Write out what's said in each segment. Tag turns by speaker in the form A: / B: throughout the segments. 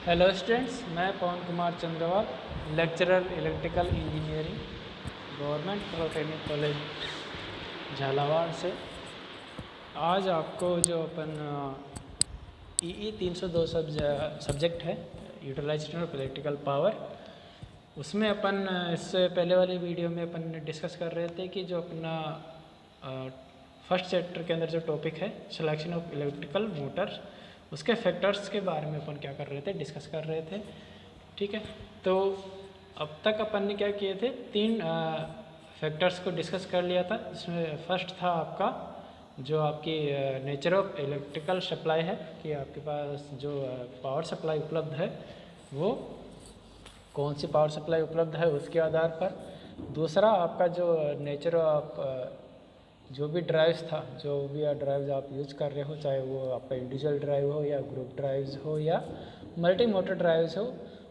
A: Hello students, मैं Pawan Kumar Chandrawal, lecturer electrical engineering, government polytechnic college Jhalawar से। आज आपको जो अपन EE 302 सब्जेक्ट है, यूटिलाइजेशन ऑफ इलेक्ट्रिकल पावर, उसमें अपन इससे पहले वाली वीडियो में अपन डिस्कस कर रहे थे कि जो अपना फर्स्ट चैप्टर के अंदर जो टॉपिक है सिलेक्शन ऑफ इलेक्ट्रिकल मोटर्स, उसके फैक्टर्स के बारे में अपन क्या कर रहे थे, डिस्कस कर रहे थे। ठीक है, तो अब तक अपन ने क्या किए थे, तीन फैक्टर्स को डिस्कस कर लिया था। इसमें फर्स्ट था आपका जो आपकी नेचर ऑफ इलेक्ट्रिकल सप्लाई है, कि आपके पास जो पावर सप्लाई उपलब्ध है वो कौन सी पावर सप्लाई उपलब्ध है उसके आधार पर। दूसरा आपका जो नेचर ऑफ जो भी ड्राइव्स था, जो भी ड्राइव्स आप यूज कर रहे हो, चाहे वो आपका इंडिविजुअल ड्राइव हो या ग्रुप ड्राइव्स हो या मल्टी मोटर ड्राइव्स हो,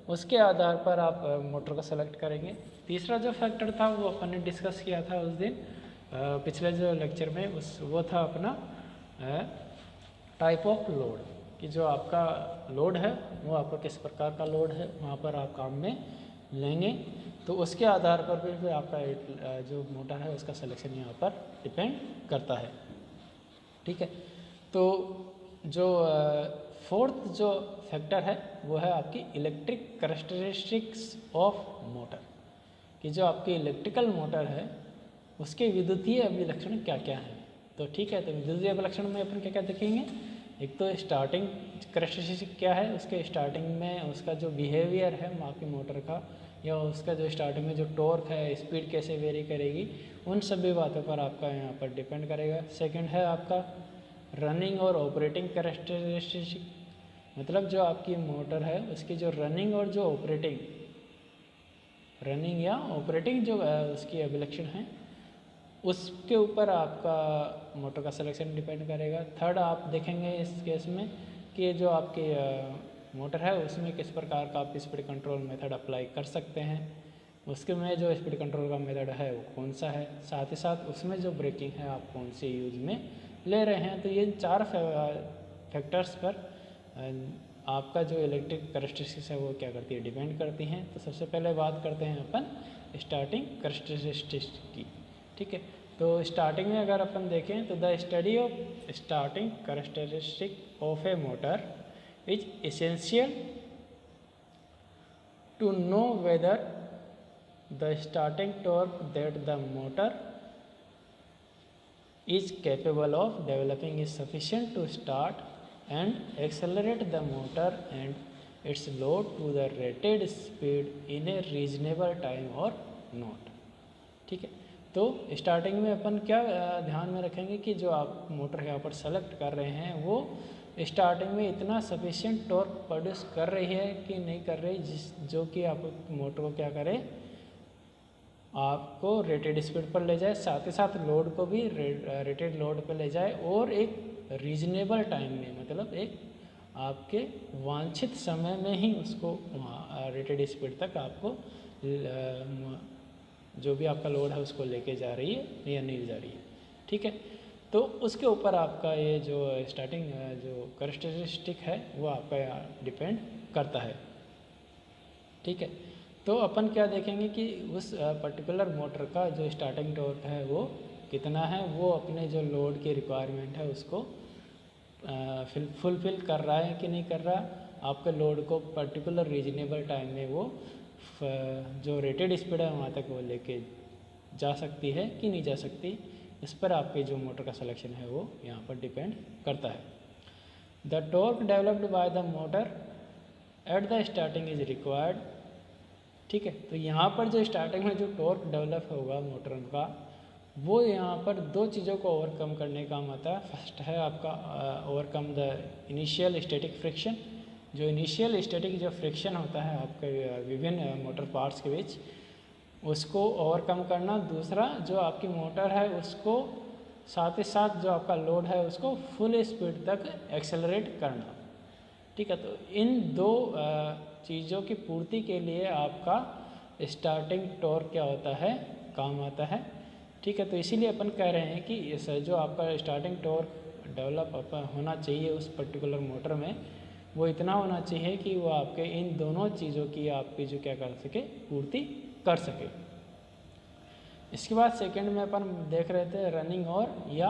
A: उसके आधार पर आप मोटर को सेलेक्ट करेंगे। तीसरा जो फैक्टर था वो अपन ने डिस्कस किया था उस दिन पिछले जो लेक्चर में, वो था अपना टाइप ऑफ लोड, कि जो आपका लोड है वो आपका किस प्रकार का लोड है, वहाँ पर आप काम में लेंगे, तो उसके आधार पर फिर आपका जो मोटर है उसका सिलेक्शन यहाँ पर डिपेंड करता है। ठीक है, तो जो फोर्थ जो फैक्टर है वो है आपकी इलेक्ट्रिक कैरेक्टरिस्टिक्स ऑफ मोटर, कि जो आपकी इलेक्ट्रिकल मोटर है उसके विद्युतीय अभिलक्षण क्या क्या है। तो ठीक है, तो विद्युतीय अभिलक्षण में अपन क्या क्या देखेंगे। एक तो स्टार्टिंग कैरेक्टरिस्टिक क्या है, उसके स्टार्टिंग में उसका जो बिहेवियर है आपकी मोटर का, या उसका जो स्टार्टिंग में जो टॉर्क है, स्पीड कैसे वेरी करेगी, उन सभी बातों पर आपका यहाँ पर डिपेंड करेगा। सेकंड है आपका रनिंग और ऑपरेटिंग कैरेक्टरिस्टिक, मतलब जो आपकी मोटर है उसकी जो रनिंग और जो रनिंग या ऑपरेटिंग जो उसकी अभिलक्षण है उसके ऊपर आपका मोटर का सिलेक्शन डिपेंड करेगा। थर्ड आप देखेंगे इस केस में कि जो आपकी मोटर है उसमें किस प्रकार का आप स्पीड कंट्रोल मेथड अप्लाई कर सकते हैं, उसके में जो स्पीड कंट्रोल का मेथड है वो कौन सा है, साथ ही साथ उसमें जो ब्रेकिंग है आप कौन सी यूज में ले रहे हैं। तो ये चार फैक्टर्स पर आपका जो इलेक्ट्रिक कैरेक्टरिस्टिक्स है वो क्या करती है, डिपेंड करती हैं। तो सबसे पहले बात करते हैं अपन स्टार्टिंग कैरेक्टरिस्टिक्स की। ठीक है, तो स्टार्टिंग में अगर अपन देखें तो the study of starting characteristic of a motor is essential to know whether the starting torque that the motor is capable of developing is sufficient to start and accelerate the motor and its load to the rated speed in a reasonable time or not। ठीक है, तो starting में अपन क्या ध्यान में रखेंगे कि जो आप मोटर यहाँ पर सेलेक्ट कर रहे हैं वो स्टार्टिंग में इतना सफिशिएंट टॉर्क प्रोड्यूस कर रही है कि नहीं कर रही, जो कि आप मोटर को क्या करे, आपको रेटेड स्पीड पर ले जाए, साथ ही साथ लोड को भी रेटेड लोड पर ले जाए, और एक रीजनेबल टाइम में, मतलब एक आपके वांछित समय में ही उसको रेटेड स्पीड तक आपको जो भी आपका लोड है उसको लेके जा रही है या नहीं जा रही है। ठीक है, तो उसके ऊपर आपका ये जो स्टार्टिंग जो कैरेक्टरिस्टिक है वो आपका डिपेंड करता है। ठीक है, तो अपन क्या देखेंगे कि उस पर्टिकुलर मोटर का जो स्टार्टिंग टॉर्क है वो कितना है, वो अपने जो लोड की रिक्वायरमेंट है उसको फुलफिल कर रहा है कि नहीं कर रहा, आपके लोड को पर्टिकुलर रीजनेबल टाइम में वो जो रेटेड स्पीड है वहाँ तक वो लेके जा सकती है कि नहीं जा सकती, इस पर आपके जो मोटर का सिलेक्शन है वो यहाँ पर डिपेंड करता है। The torque developed by the motor at the starting is required. ठीक है, तो यहाँ पर जो स्टार्टिंग में जो टॉर्क डेवलप होगा मोटर का, वो यहाँ पर दो चीज़ों को ओवरकम करने का काम आता है। फर्स्ट है आपका overcome the initial static friction, जो इनिशियल स्टैटिक जो फ्रिक्शन होता है आपके विभिन्न मोटर पार्ट्स के बीच, उसको ओवरकम करना। दूसरा जो आपकी मोटर है उसको साथ ही साथ जो आपका लोड है उसको फुल स्पीड तक एक्सेलरेट करना। ठीक है, तो इन दो चीज़ों की पूर्ति के लिए आपका स्टार्टिंग टॉर्क क्या होता है, काम आता है। ठीक है, तो इसीलिए अपन कह रहे हैं कि इस जो आपका स्टार्टिंग टॉर्क डेवलप होना चाहिए उस पर्टिकुलर मोटर में, वो इतना होना चाहिए कि वो आपके इन दोनों चीज़ों की आपकी जो क्या कर सके, पूर्ति कर सके। इसके बाद सेकंड में अपन देख रहे थे रनिंग और या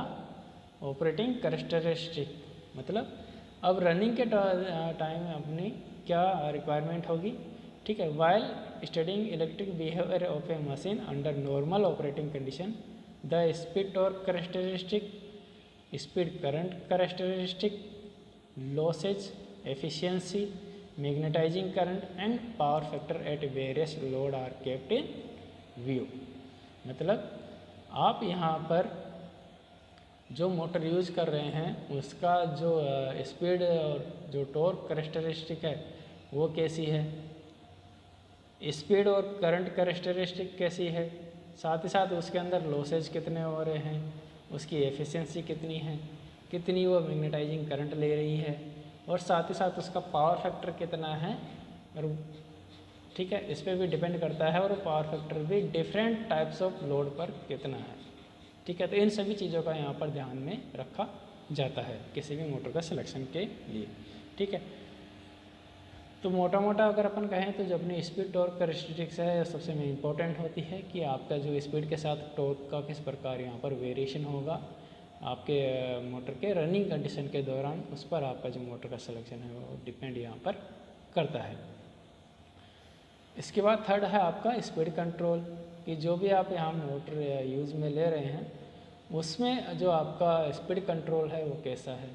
A: ऑपरेटिंग कैरेक्टरिस्टिक, मतलब अब रनिंग के टाइम में अपनी क्या रिक्वायरमेंट होगी, ठीक है। While studying electric behaviour of a machine under normal operating condition, the speed torque characteristic, speed current characteristic, losses, efficiency, magnetising current and power factor at various load are kept in view. मतलब आप यहाँ पर जो motor use कर रहे हैं उसका जो स्पीड और जो टॉर्क कैरेक्टरिस्टिक है वो कैसी है, स्पीड और करंट कैरेक्टरिस्टिक कैसी है, साथ ही साथ उसके अंदर लॉसेज कितने हो रहे हैं, उसकी एफिशिएंसी कितनी है, कितनी वो मैग्नेटाइजिंग करंट ले रही है, और साथ ही साथ उसका पावर फैक्टर कितना है, और ठीक है, इस पर भी डिपेंड करता है। और पावर फैक्टर भी डिफरेंट टाइप्स ऑफ लोड पर कितना है, ठीक है। तो इन सभी चीज़ों का यहाँ पर ध्यान में रखा जाता है किसी भी मोटर का सिलेक्शन के लिए, ठीक है। तो मोटा मोटा अगर अपन कहें तो जो अपनी स्पीड टॉर्क कैरेक्टरिस्टिक्स है सबसे में इम्पोर्टेंट होती है कि आपका जो स्पीड के साथ टॉर्क का किस प्रकार यहाँ पर वेरिएशन होगा आपके मोटर के रनिंग कंडीशन के दौरान, उस पर आपका जो मोटर का सिलेक्शन है वो डिपेंड यहाँ पर करता है। इसके बाद थर्ड है आपका स्पीड कंट्रोल, कि जो भी आप यहाँ मोटर यूज़ में ले रहे हैं उसमें जो आपका स्पीड कंट्रोल है वो कैसा है,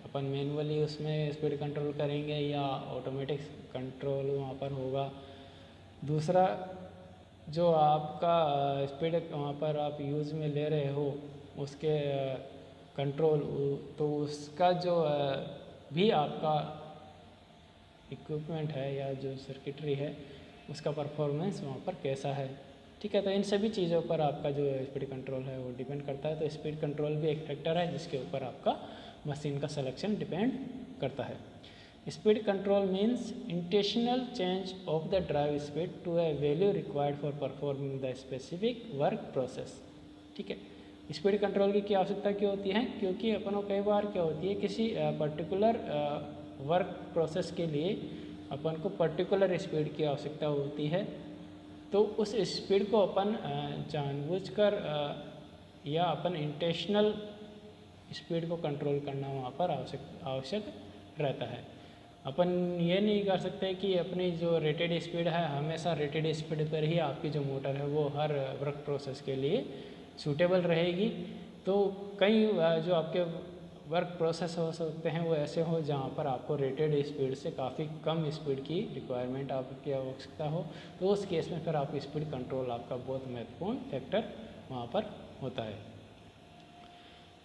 A: अपन मैनुअली उसमें स्पीड कंट्रोल करेंगे या ऑटोमेटिक कंट्रोल वहाँ पर होगा। दूसरा, जो आपका स्पीड वहाँ पर आप यूज़ में ले रहे हो उसके कंट्रोल, तो उसका जो भी आपका इक्विपमेंट है या जो सर्किटरी है उसका परफॉर्मेंस वहाँ पर कैसा है, ठीक है। तो इन सभी चीज़ों पर आपका जो स्पीड कंट्रोल है वो डिपेंड करता है। तो स्पीड कंट्रोल भी एक फैक्टर है जिसके ऊपर आपका मशीन का सिलेक्शन डिपेंड करता है। Speed control means intentional change of the drive speed to a value required for performing the specific work process, ठीक है। स्पीड कंट्रोल की क्या आवश्यकता क्यों होती है, क्योंकि अपन को कई बार क्या होती है किसी पर्टिकुलर वर्क प्रोसेस के लिए अपन को पर्टिकुलर स्पीड की आवश्यकता होती है, तो उस स्पीड को अपन जानबूझकर या अपन इंटेंशनल स्पीड को कंट्रोल करना वहाँ पर आवश्यक रहता है। अपन ये नहीं कर सकते कि अपनी जो रेटेड स्पीड है हमेशा रेटेड स्पीड पर ही आपकी जो मोटर है वो हर वर्क प्रोसेस के लिए सूटेबल रहेगी। तो कई जो आपके वर्क प्रोसेस हो सकते हैं वो ऐसे हो जहाँ पर आपको रेटेड स्पीड से काफ़ी कम स्पीड की रिक्वायरमेंट आपकी आवश्यकता हो, तो उस केस में फिर आपकी स्पीड कंट्रोल आपका बहुत महत्वपूर्ण फैक्टर वहाँ पर होता है।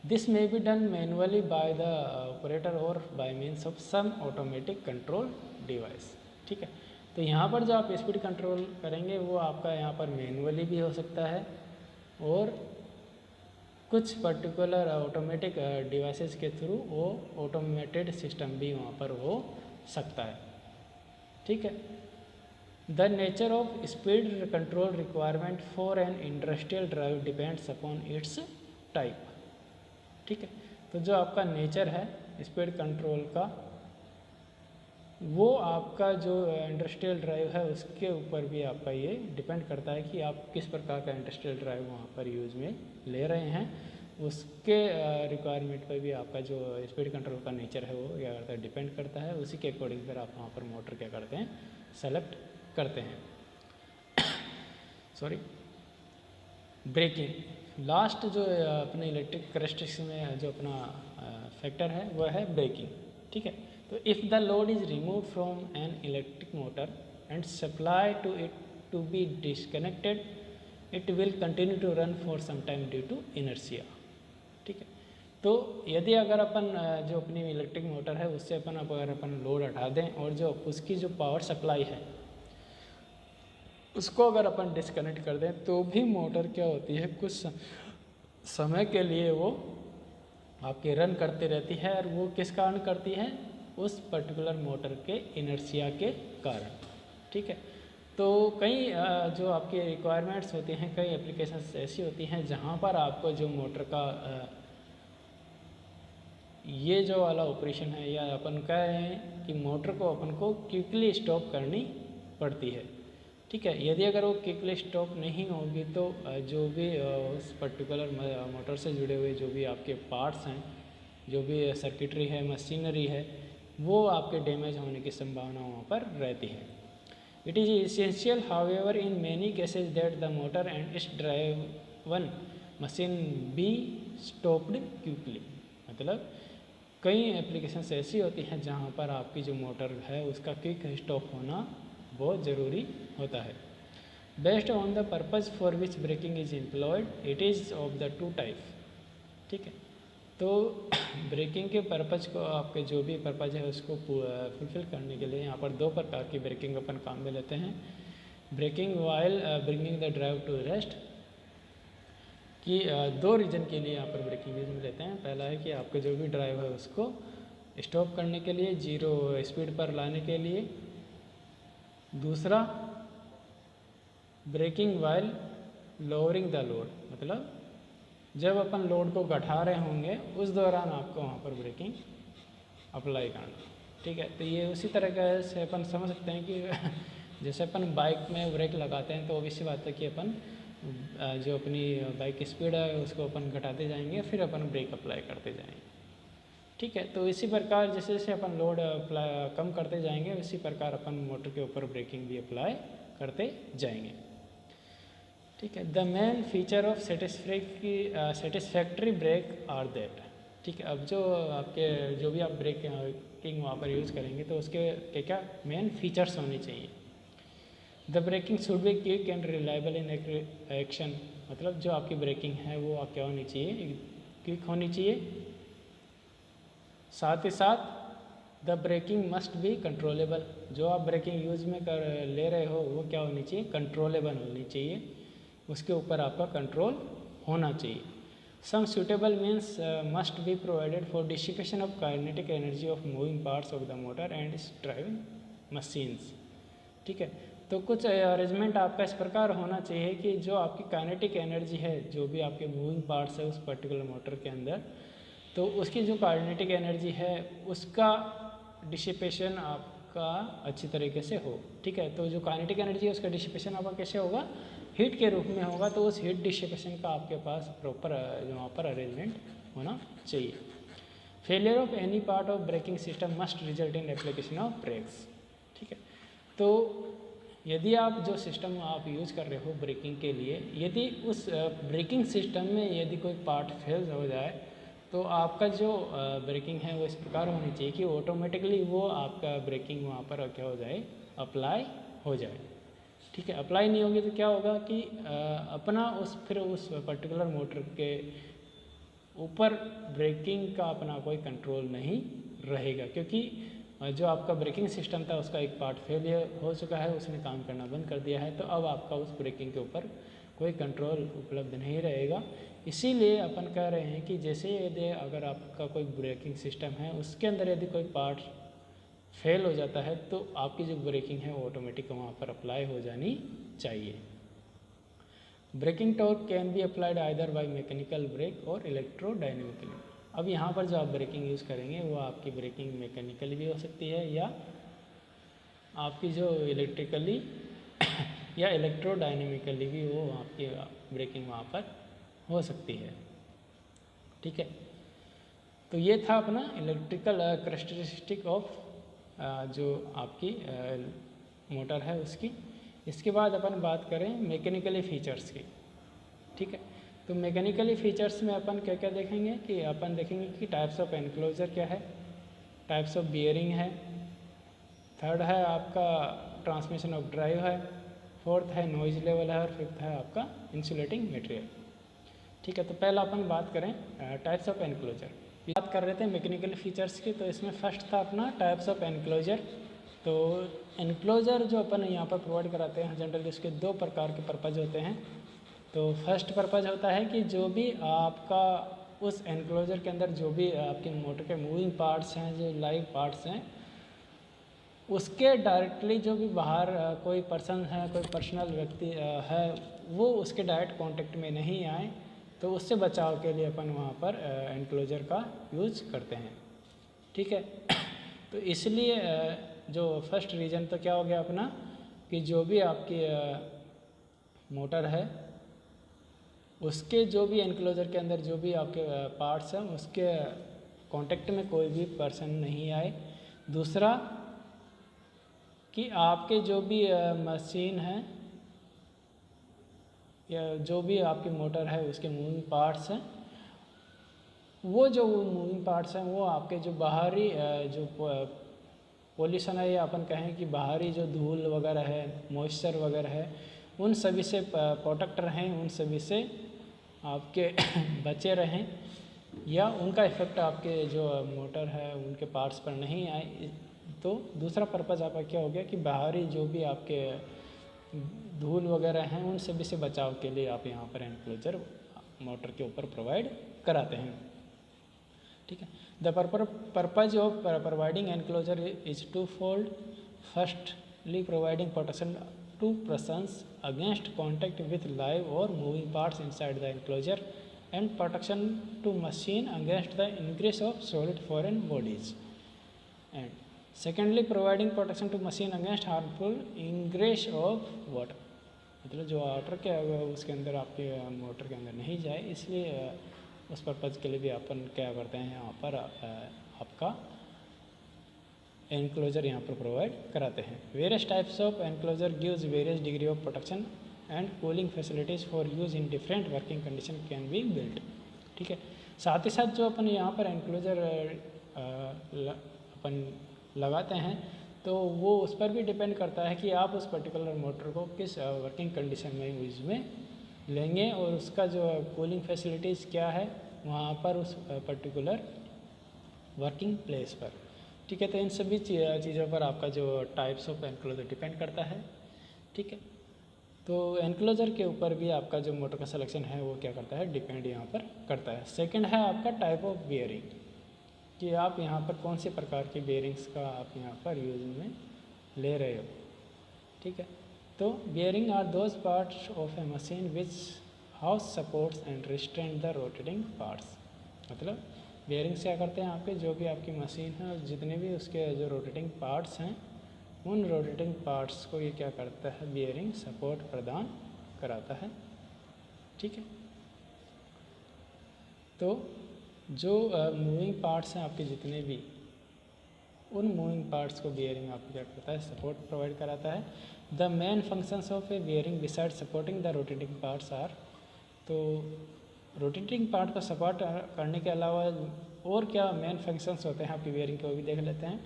A: This may be done manually by the operator और by means of some automatic control device, ठीक है। तो यहाँ पर जो आप स्पीड कंट्रोल करेंगे वो आपका यहाँ पर मैनुअली भी हो सकता है और कुछ पर्टिकुलर ऑटोमेटिक डिवाइसेस के थ्रू वो ऑटोमेटेड सिस्टम भी वहाँ पर हो सकता है, ठीक है। The nature of speed control requirement for an industrial drive depends upon its type, ठीक है। तो जो आपका नेचर है स्पीड कंट्रोल का वो आपका जो इंडस्ट्रियल ड्राइव है उसके ऊपर भी आपका ये डिपेंड करता है कि आप किस प्रकार का इंडस्ट्रियल ड्राइव वहाँ पर यूज़ में ले रहे हैं, उसके रिक्वायरमेंट पर भी आपका जो स्पीड कंट्रोल का नेचर है वो क्या करता है डिपेंड करता है। उसी के अकॉर्डिंग फिर आप वहाँ पर मोटर क्या करते हैं सेलेक्ट करते हैं। सॉरी, ब्रेकिंग लास्ट जो अपने इलेक्ट्रिक कैरेक्टरिस्टिक्स में जो अपना फैक्टर है वह है ब्रेकिंग, ठीक है। तो if the load is remove from an electric motor and supply to it to be disconnected it will continue to run for some time due to inertia, ठीक है। तो यदि अगर अपन जो अपनी इलेक्ट्रिक मोटर है उससे अगर अपन लोड हटा दें और जो उसकी जो पावर सप्लाई है उसको अगर अपन डिस्कनेक्ट कर दें तो भी मोटर क्या होती है कुछ समय के लिए वो आपके रन करती रहती है। और वो किस कारण करती है, उस पर्टिकुलर मोटर के इनर्शिया के कारण, ठीक है। तो कई जो आपकी रिक्वायरमेंट्स होती हैं, कई एप्लीकेशंस ऐसी होती हैं जहाँ पर आपको जो मोटर का ये जो वाला ऑपरेशन है, या अपन कह रहे हैं कि मोटर को अपन को क्विकली स्टॉप करनी पड़ती है। ठीक है, यदि अगर वो क्विकली स्टॉप नहीं होगी तो जो भी उस पर्टिकुलर मोटर से जुड़े हुए जो भी आपके पार्ट्स हैं, जो भी सर्किटरी है, मशीनरी है, वो आपके डैमेज होने की संभावना वहाँ पर रहती है। It is essential however in many cases that the motor and it's driven machine be stopped quickly. मतलब कई एप्लीकेशंस ऐसी होती हैं जहाँ पर आपकी जो मोटर है उसका क्विक स्टॉप होना बहुत ज़रूरी होता है। Based on the purpose for which braking is employed it is of the two type. ठीक है, तो ब्रेकिंग के पर्पज़ को, आपके जो भी पर्पज़ है उसको फुलफिल करने के लिए यहाँ पर दो प्रकार की ब्रेकिंग अपन काम में लेते हैं। Braking while bringing the drive to rest, कि दो रीज़न के लिए यहाँ पर ब्रेकिंग यूज में लेते हैं। पहला है कि आपका जो भी ड्राइव है उसको स्टॉप करने के लिए, जीरो स्पीड पर लाने के लिए। दूसरा braking while lowering the load, मतलब जब अपन लोड को घटा रहे होंगे उस दौरान आपको वहाँ पर ब्रेकिंग अप्लाई करना। ठीक है, तो ये उसी तरह से अपन समझ सकते हैं कि जैसे अपन बाइक में ब्रेक लगाते हैं तो ऑब्वियसली बात है कि अपन जो अपनी बाइक की स्पीड है उसको अपन घटाते जाएंगे, फिर अपन ब्रेक अप्लाई करते जाएंगे। ठीक है, तो इसी प्रकार जैसे जैसे अपन लोड कम करते जाएंगे उसी प्रकार अपन मोटर के ऊपर ब्रेकिंग भी अप्लाई करते जाएंगे। ठीक है, the main feature of satisfactory brake are that. ठीक है, अब जो आपके जो भी आप ब्रेकिंग वहाँ पर यूज़ करेंगे तो उसके क्या मेन फीचर्स होने चाहिए। The braking should be quick and reliable in action, मतलब जो आपकी ब्रेकिंग है वो क्या होनी चाहिए, क्विक होनी चाहिए। साथ ही साथ the braking must be controllable, जो आप ब्रेकिंग यूज में ले रहे हो वो क्या होनी चाहिए, कंट्रोलेबल होनी चाहिए, उसके ऊपर आपका कंट्रोल होना चाहिए। Some suitable means must be provided for dissipation of kinetic energy of moving parts of the motor and its driving machines. ठीक है, तो कुछ अरेंजमेंट आपका इस प्रकार होना चाहिए कि जो आपकी काइनेटिक एनर्जी है, जो भी आपके मूविंग पार्ट्स है उस पर्टिकुलर मोटर के अंदर, तो उसकी जो काइनेटिक एनर्जी है उसका डिसिपेशन आपका अच्छी तरीके से हो। ठीक है, तो जो काइनेटिक एनर्जी है उसका डिसिपेशन आपका कैसे होगा, हीट के रूप में होगा। तो उस हीट डिसिपेशन का आपके पास प्रॉपर वहाँ पर अरेंजमेंट होना चाहिए। Failure of any part of braking system must result in application of brakes. ठीक है, तो यदि आप जो सिस्टम आप यूज़ कर रहे हो ब्रेकिंग के लिए, यदि उस ब्रेकिंग सिस्टम में यदि कोई पार्ट फेल हो जाए तो आपका जो ब्रेकिंग है वो इस प्रकार होनी चाहिए कि ऑटोमेटिकली वो आपका ब्रेकिंग वहाँ पर क्या हो जाए, अप्लाई हो जाए। ठीक है, अप्लाई नहीं होगी तो क्या होगा कि अपना फिर उस पर्टिकुलर मोटर के ऊपर ब्रेकिंग का अपना कोई कंट्रोल नहीं रहेगा, क्योंकि जो आपका ब्रेकिंग सिस्टम था उसका एक पार्ट फेलियर हो चुका है, उसने काम करना बंद कर दिया है, तो अब आपका उस ब्रेकिंग के ऊपर कोई कंट्रोल उपलब्ध नहीं रहेगा। इसीलिए अपन कह रहे हैं कि जैसे यदि अगर आपका कोई ब्रेकिंग सिस्टम है उसके अंदर यदि कोई पार्ट फेल हो जाता है तो आपकी जो ब्रेकिंग है वो ऑटोमेटिक वहाँ पर अप्लाई हो जानी चाहिए। Braking torque can be applied either by mechanical break और इलेक्ट्रोडायनेमिकली। अब यहाँ पर जो आप ब्रेकिंग यूज़ करेंगे वो आपकी ब्रेकिंग मैकेनिकली भी हो सकती है या आपकी जो इलेक्ट्रिकली या इलेक्ट्रोडायनेमिकली भी वो आपकी ब्रेकिंग वहाँ पर हो सकती है। ठीक है, तो ये था अपना इलेक्ट्रिकल कैरेक्टरिस्टिक ऑफ जो आपकी मोटर है उसकी। इसके बाद अपन बात करें मैकेनिकली फीचर्स की। ठीक है, तो मैकेनिकली फीचर्स में अपन क्या क्या देखेंगे कि अपन देखेंगे कि टाइप्स ऑफ एनक्लोजर क्या है, टाइप्स ऑफ बियरिंग है, थर्ड है आपका ट्रांसमिशन ऑफ ड्राइव है, फोर्थ है नॉइज लेवल है और फिफ्थ है आपका इंसुलेटिंग मटेरियल। ठीक है, तो पहला अपन बात करें टाइप्स ऑफ एनक्लोजर। बात कर रहे थे मैकेनिकल फीचर्स की, तो इसमें फर्स्ट था अपना टाइप्स ऑफ एनक्लोजर। तो एनक्लोजर जो अपन यहाँ पर प्रोवाइड कराते हैं जनरली उसके दो प्रकार के पर्पज़ होते हैं। तो फर्स्ट पर्पज़ होता है कि जो भी आपका उस एनक्लोजर के अंदर जो भी आपके मोटर के मूविंग पार्ट्स हैं, जो लाइव पार्ट्स हैं, उसके डायरेक्टली जो भी बाहर कोई पर्सन है, कोई पर्सनल व्यक्ति है, वो उसके डायरेक्ट कांटेक्ट में नहीं आए, तो उससे बचाव के लिए अपन वहाँ पर एनक्लोजर का यूज करते हैं। ठीक है। तो इसलिए जो फर्स्ट रीज़न तो क्या हो गया अपना कि जो भी आपकी मोटर है उसके जो भी एनक्लोजर के अंदर जो भी आपके पार्ट्स हैं उसके कांटेक्ट में कोई भी पर्सन नहीं आए। दूसरा कि आपके जो भी मशीन है या जो भी आपकी मोटर है उसके मूविंग पार्ट्स हैं वो जो मूविंग पार्ट्स हैं वो आपके जो बाहरी जो पोल्यूशन है या अपन कहें कि बाहरी जो धूल वगैरह है मॉइस्चर वगैरह है उन सभी से प्रोटेक्ट रहें, उन सभी से आपके बचे रहें या उनका इफ़ेक्ट आपके जो मोटर है उनके पार्ट्स पर नहीं आए। तो दूसरा पर्पज़ आपका क्या हो गया कि बाहरी जो भी आपके धूल वगैरह हैं उन सभी से बचाव के लिए आप यहाँ पर एनक्लोजर मोटर के ऊपर प्रोवाइड कराते हैं। ठीक है। The purpose of providing enclosure is twofold. Firstly providing protection to persons against contact with live or moving parts inside the enclosure and protection to machine against the ingress of solid foreign bodies. And secondly providing protection to machine against harmful ingress of water, मतलब जो water के उसके अंदर आपके motor के अंदर नहीं जाए इसलिए उस पर्पज़ के लिए भी अपन क्या करते हैं यहाँ पर आपका एनक्लोजर यहाँ पर प्रोवाइड कराते हैं। Various types of enclosure gives various degree of protection and cooling facilities for use in different working condition can be built. ठीक है। साथ ही साथ जो अपन यहाँ पर एनक्लोजर अपन लगाते हैं तो वो उस पर भी डिपेंड करता है कि आप उस पर्टिकुलर मोटर को किस वर्किंग कंडीशन में यूज़ में लेंगे और उसका जो कूलिंग फैसिलिटीज़ क्या है वहाँ पर उस पर्टिकुलर वर्किंग प्लेस पर। ठीक है। तो इन सभी चीज़ों पर आपका जो टाइप्स ऑफ एनक्लोजर डिपेंड करता है। ठीक है। तो एनक्लोजर के ऊपर भी आपका जो मोटर का सिलेक्शन है वो क्या करता है डिपेंड यहाँ पर करता है। सेकंड है आपका टाइप ऑफ बियरिंग कि आप यहाँ पर कौन से प्रकार की बियरिंग्स का आप यहाँ पर यूज में ले रहे हो। ठीक है। तो bearing are those parts of a machine which house supports and restrain the rotating parts. मतलब बियरिंग्स क्या करते हैं आपके जो भी आपकी मशीन है जितने भी उसके जो रोटेटिंग पार्ट्स हैं उन रोटेटिंग पार्ट्स को ये क्या करता है बियरिंग सपोर्ट प्रदान कराता है। ठीक है। तो जो मूविंग पार्ट्स हैं आपके जितने भी उन मूविंग पार्ट्स को बियरिंग आपको क्या करता है सपोर्ट प्रोवाइड कराता है। The main functions of a bearing beside supporting the rotating parts are, तो रोटेटिंग पार्ट को सपोर्ट करने के अलावा और क्या मेन फंक्शंस होते हैं आपकी बियरिंग के वो भी देख लेते हैं।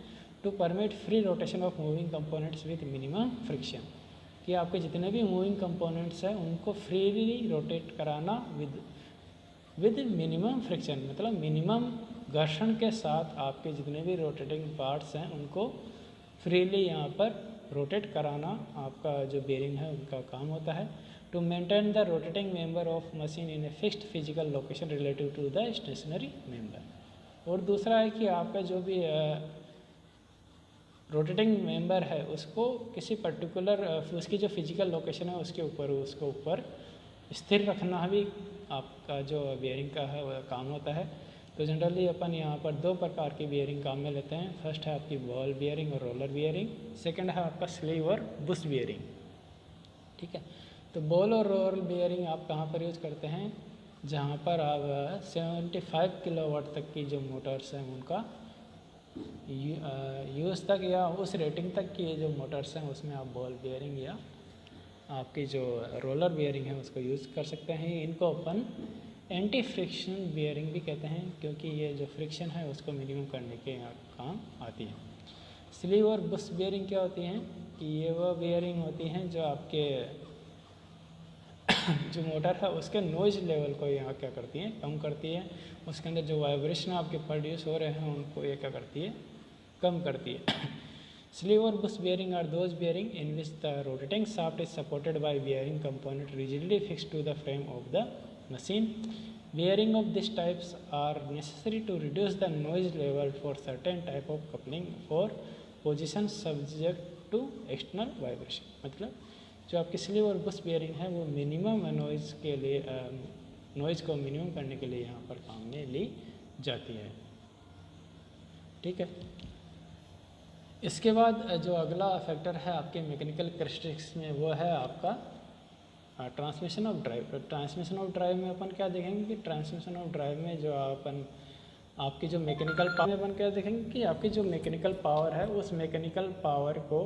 A: To permit free rotation of moving components with minimum friction कि आपके जितने भी मूविंग कंपोनेंट्स हैं उनको फ्रीली रोटेट कराना विद मिनिमम फ्रिक्शन, मतलब मिनिमम घर्षण के साथ आपके जितने भी रोटेटिंग पार्ट्स हैं उनको फ्रीली यहाँ पर रोटेट कराना आपका जो बियरिंग है उनका काम होता है। To maintain the rotating member of machine in a fixed physical location relative to the stationary member. और दूसरा है कि आपका जो भी रोटेटिंग मेंबर है उसको किसी पर्टिकुलर उसकी जो फिजिकल लोकेशन है उसके ऊपर स्थिर रखना भी आपका जो बियरिंग का है वह काम होता है। तो जनरली अपन यहाँ पर दो प्रकार की बियरिंग काम में लेते हैं। फर्स्ट है आपकी बॉल बियरिंग और रोलर बियरिंग, सेकंड है आपका स्लीव और बुश बियरिंग। ठीक है। तो बॉल और रोलर बियरिंग आप कहाँ पर यूज़ करते हैं जहाँ पर आप 75 किलोवाट तक की जो मोटर्स हैं उनका यूज़ तक या उस रेटिंग तक की जो मोटर्स हैं उसमें आप बॉल बियरिंग या आपकी जो रोलर बियरिंग है उसको यूज़ कर सकते हैं। इनको अपन एंटी फ्रिक्शन बियरिंग भी कहते हैं क्योंकि ये जो फ्रिक्शन है उसको मिनिमम करने के काम आती है। स्लीव और बुश बियरिंग क्या होती हैं कि ये वो बियरिंग होती हैं जो आपके जो मोटर है उसके नॉइज़ लेवल को यहाँ क्या करती हैं कम करती है। उसके अंदर जो वाइब्रेशन आपके प्रोड्यूस हो रहे हैं उनको ये क्या करती है कम करती है। स्लीव और Bush bearing are those bearing in which the rotating shaft is supported by bearing component rigidly fixed to the frame of the machine. Bearing of these types are necessary to reduce the noise level for certain type of coupling for position subject to external vibration। मतलब जो आपकी sleeve और Bush bearing है वो minimum noise के लिए noise को minimum करने के लिए यहाँ पर काम में ली जाती है। ठीक है, इसके बाद जो अगला फैक्टर है आपके मैकेनिकल कैरेक्टरिस्टिक्स में वो है आपका transmission of drive. Transmission of drive में अपन क्या देखेंगे कि ट्रांसमिशन ऑफ ड्राइव में जो आपकी जो मैकेनिकल पावर में अपन क्या देखेंगे कि आपकी जो मैकेनिकल पावर है उस मैकेनिकल पावर को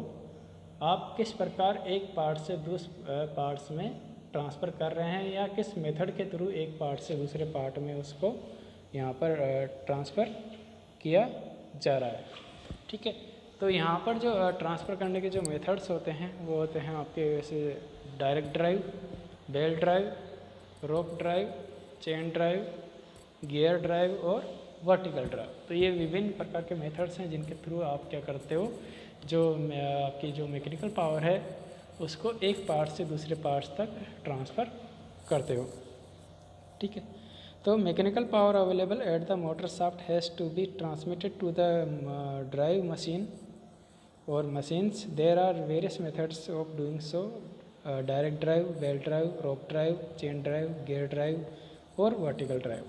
A: आप किस प्रकार एक पार्ट से दूसरे पार्ट्स में ट्रांसफ़र कर रहे हैं या किस मेथड के थ्रू एक पार्ट से दूसरे पार्ट में उसको यहाँ पर ट्रांसफ़र किया जा रहा है। ठीक है, तो यहाँ पर जो ट्रांसफ़र करने के जो मेथड्स होते हैं वो होते हैं आपके वैसे direct drive, belt drive, rope drive, chain drive, gear drive और वर्टिकल ड्राइव। तो ये विभिन्न प्रकार के मेथड्स हैं जिनके थ्रू आप क्या करते हो, जो आपकी जो मैकेनिकल पावर है उसको एक पार्ट से दूसरे पार्ट्स तक ट्रांसफ़र करते हो। ठीक है, तो mechanical power available at the motor shaft has to be transmitted to the drive machine और machines. There are various methods of doing so, direct drive, belt drive, rope drive, chain drive, gear drive और vertical drive.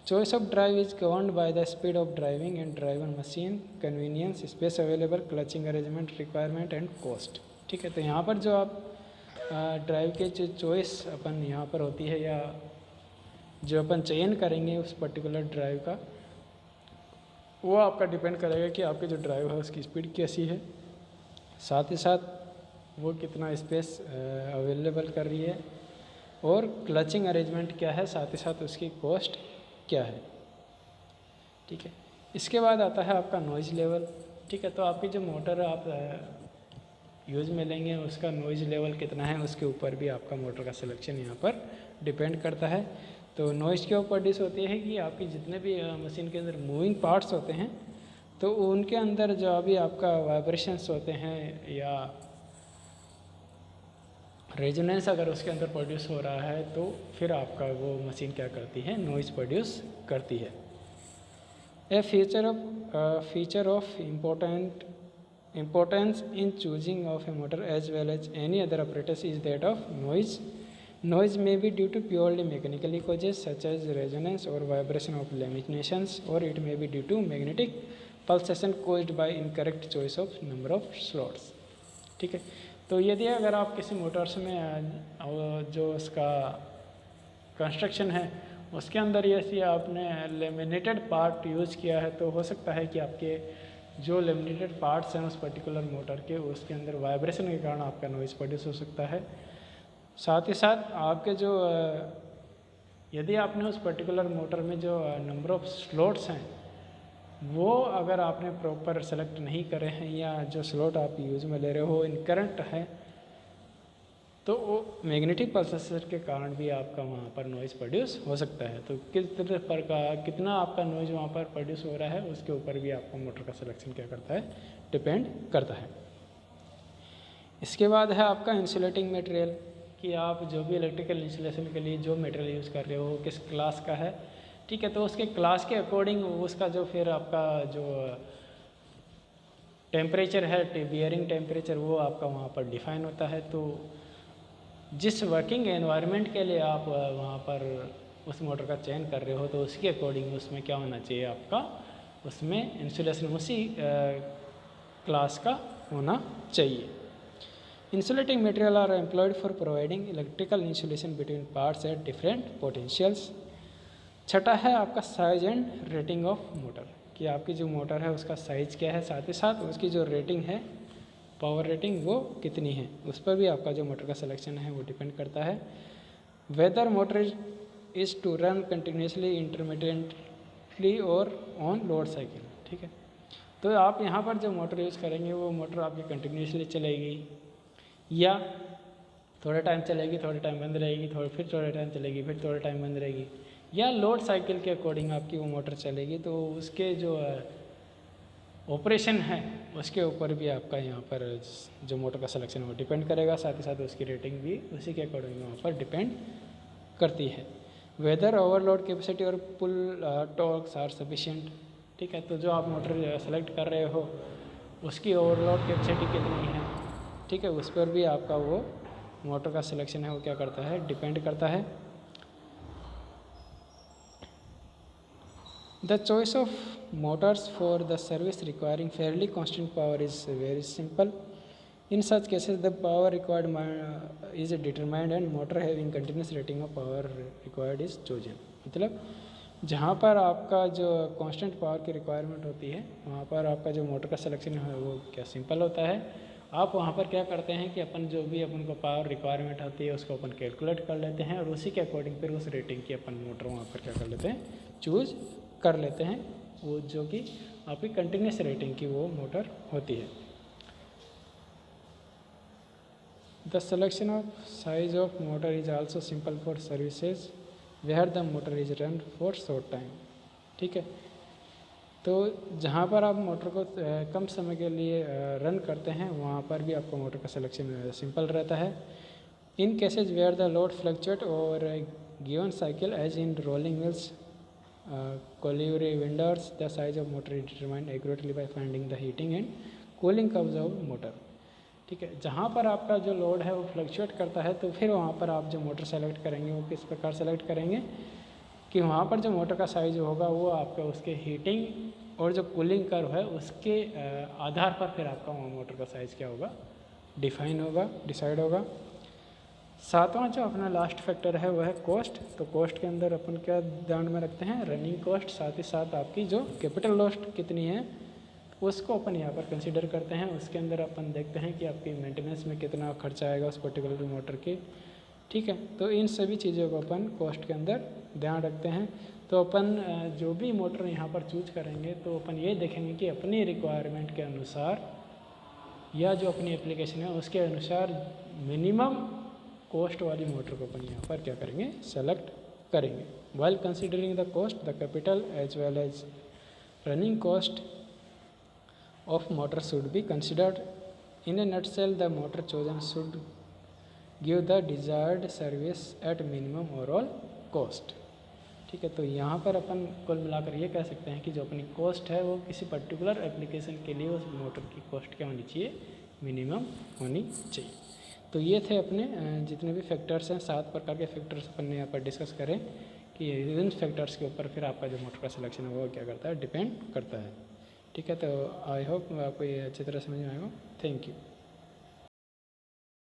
A: Choice of drive is governed by the speed of driving and driven machine, convenience, space available, clutching arrangement requirement and cost। ठीक है, तो यहाँ पर जो आप drive के जो चॉइस अपन यहाँ पर होती है या जो अपन चयन करेंगे उस पर्टिकुलर ड्राइव का, वो आपका डिपेंड करेगा कि आपकी जो ड्राइव है उसकी स्पीड कैसी है, साथ ही साथ वो कितना स्पेस अवेलेबल कर रही है और क्लचिंग अरेंजमेंट क्या है, साथ ही साथ उसकी कॉस्ट क्या है। ठीक है, इसके बाद आता है आपका नॉइज़ लेवल। ठीक है, तो आपकी जो मोटर आप यूज़ में लेंगे उसका नॉइज़ लेवल कितना है उसके ऊपर भी आपका मोटर का सिलेक्शन यहाँ पर डिपेंड करता है। तो नॉइज़ क्यों प्रोड्यूस होती है कि आपकी जितने भी मशीन के अंदर मूविंग पार्ट्स होते हैं तो उनके अंदर जो अभी आपका वाइब्रेशंस होते हैं या रेजोनेंस अगर उसके अंदर प्रोड्यूस हो रहा है तो फिर आपका वो मशीन क्या करती है, नॉइज़ प्रोड्यूस करती है। A feature of importance in choosing of a motor as well as any other apparatus is that of noise. Noise may be due to purely mechanical causes such as resonance or vibration of laminations, or it may be due to magnetic pulsation caused by incorrect choice of number of slots। ठीक है, तो यदि अगर आप किसी Motors में जो उसका कंस्ट्रक्शन है उसके अंदर यदि आपने लेमिनेटेड पार्ट यूज़ किया है तो हो सकता है कि आपके जो लेमिनेटेड पार्ट्स हैं उस पर्टिकुलर मोटर के उसके अंदर वाइब्रेशन के कारण आपका नॉइज़ प्रोड्यूस हो सकता है। साथ ही साथ आपके जो यदि आपने उस पर्टिकुलर मोटर में जो नंबर ऑफ़ स्लॉट्स हैं वो अगर आपने प्रॉपर सेलेक्ट नहीं करे हैं या जो स्लॉट आप यूज़ में ले रहे हो इनकरेक्ट है तो वो मैग्नेटिक पल्सेस के कारण भी आपका वहाँ पर नॉइज़ प्रोड्यूस हो सकता है। तो कितना आपका नॉइज़ वहाँ पर प्रोड्यूस हो रहा है उसके ऊपर भी आपका मोटर का सिलेक्शन क्या करता है, डिपेंड करता है। इसके बाद है आपका इंसुलेटिंग मटेरियल कि आप जो भी इलेक्ट्रिकल इंसुलेशन के लिए जो मटेरियल यूज़ कर रहे हो किस क्लास का है। ठीक है, तो उसके क्लास के अकॉर्डिंग उसका जो फिर आपका जो टेम्परेचर है, बियरिंग टेम्परेचर, वो आपका वहाँ पर डिफाइन होता है। तो जिस वर्किंग एनवायरनमेंट के लिए आप वहाँ पर उस मोटर का चयन कर रहे हो तो उसके अकॉर्डिंग उसमें क्या होना चाहिए, आपका उसमें इंसुलेशन उसी क्लास का होना चाहिए। Insulating material are employed for providing electrical insulation between parts at different potentials। छठा है आपका size and rating of motor कि आपकी जो मोटर है उसका साइज़ क्या है, साथ ही साथ उसकी जो रेटिंग है, पावर रेटिंग, वो कितनी है, उस पर भी आपका जो मोटर का सिलेक्शन है वो डिपेंड करता है। Whether motor is to run continuously, intermittently और ऑन लोड साइकिल। ठीक है, तो आप यहाँ पर जो मोटर यूज़ करेंगे वो मोटर आपकी कंटिन्यूसली चलेगी या थोड़ा टाइम चलेगी, थोड़ा टाइम बंद रहेगी, फिर थोड़ा टाइम चलेगी, फिर थोड़ा टाइम बंद रहेगी, या लोड साइकिल के अकॉर्डिंग आपकी वो मोटर चलेगी। तो उसके जो ऑपरेशन है उसके ऊपर भी आपका यहाँ पर जो मोटर का सिलेक्शन वो डिपेंड करेगा, साथ ही साथ उसकी रेटिंग भी उसी के अकॉर्डिंग वहाँ पर डिपेंड करती है। वेदर ओवरलोड कैपेसिटी और पुल टॉर्क्स आर सफिशिएंट। ठीक है, तो जो आप मोटर सेलेक्ट कर रहे हो उसकी ओवरलोड कैपेसिटी कितनी है, ठीक है, उस पर भी आपका वो मोटर का सिलेक्शन है वो क्या करता है, डिपेंड करता है। The choice of motors for the service requiring fairly constant power is very simple. In such cases, the power required is determined and motor having continuous rating of power required is chosen. मतलब जहाँ पर आपका जो constant power की requirement होती है वहाँ पर आपका जो मोटर का सिलेक्शन है वो क्या सिंपल होता है। आप वहाँ पर क्या करते हैं कि अपन जो भी अपन को पावर रिक्वायरमेंट होती है उसको अपन कैलकुलेट कर लेते हैं और उसी के अकॉर्डिंग फिर उस रेटिंग की अपन मोटर वहाँ पर क्या कर लेते हैं, चूज़ कर लेते हैं, वो जो कि आपकी कंटिन्यूस रेटिंग की वो मोटर होती है। The selection of size of motor is also simple for services where the motor is run for short time. ठीक है, तो जहाँ पर आप मोटर को कम समय के लिए रन करते हैं वहाँ पर भी आपका मोटर का सिलेक्शन सिंपल रहता है। In cases where the load fluctuate और given cycle as in rolling mills colliery windows, the size of motor is determined accurately by finding the heating and cooling curves of motor। ठीक है, जहाँ पर आपका जो load है वो fluctuate करता है तो फिर वहाँ पर आप जो मोटर सेलेक्ट करेंगे वो किस प्रकार सेलेक्ट करेंगे कि वहाँ पर जो मोटर का साइज होगा वो आपका उसके हीटिंग और जो कूलिंग कर्व है उसके आधार पर फिर आपका वहाँ मोटर का साइज़ क्या होगा, डिफाइन होगा, डिसाइड होगा। सातवां जो अपना लास्ट फैक्टर है वह है कॉस्ट। तो कॉस्ट के अंदर अपन क्या ध्यान में रखते हैं, रनिंग कॉस्ट, साथ ही साथ आपकी जो कैपिटल कॉस्ट कितनी है उसको अपन यहाँ पर कंसीडर करते हैं। उसके अंदर अपन देखते हैं कि आपकी मेंटेनेंस में कितना खर्चा आएगा उस पर्टिकुलर मोटर के। ठीक है, तो इन सभी चीज़ों को अपन कॉस्ट के अंदर ध्यान रखते हैं। तो अपन जो भी मोटर यहाँ पर चूज करेंगे तो अपन ये देखेंगे कि अपनी रिक्वायरमेंट के अनुसार या जो अपनी एप्लीकेशन है उसके अनुसार मिनिमम कॉस्ट वाली मोटर को अपन यहाँ पर क्या करेंगे, सेलेक्ट करेंगे। While considering the cost, the capital as well as running cost of motor should be considered. In a nutshell, the motor chosen should give the desired service at minimum overall cost। ठीक है, तो यहाँ पर अपन कुल मिलाकर ये कह सकते हैं कि जो अपनी कॉस्ट है वो किसी पर्टिकुलर एप्लीकेशन के लिए उस मोटर की कॉस्ट क्या होनी चाहिए, मिनिमम होनी चाहिए। तो ये थे अपने जितने भी फैक्टर्स हैं, 7 प्रकार के फैक्टर्स अपन ने यहाँ पर डिस्कस करें कि इन फैक्टर्स के ऊपर फिर आपका जो मोटर का सिलेक्शन है वो क्या करता है, डिपेंड करता है। ठीक है, तो आई होप आपको ये अच्छी तरह समझ में आएगा। Thank you.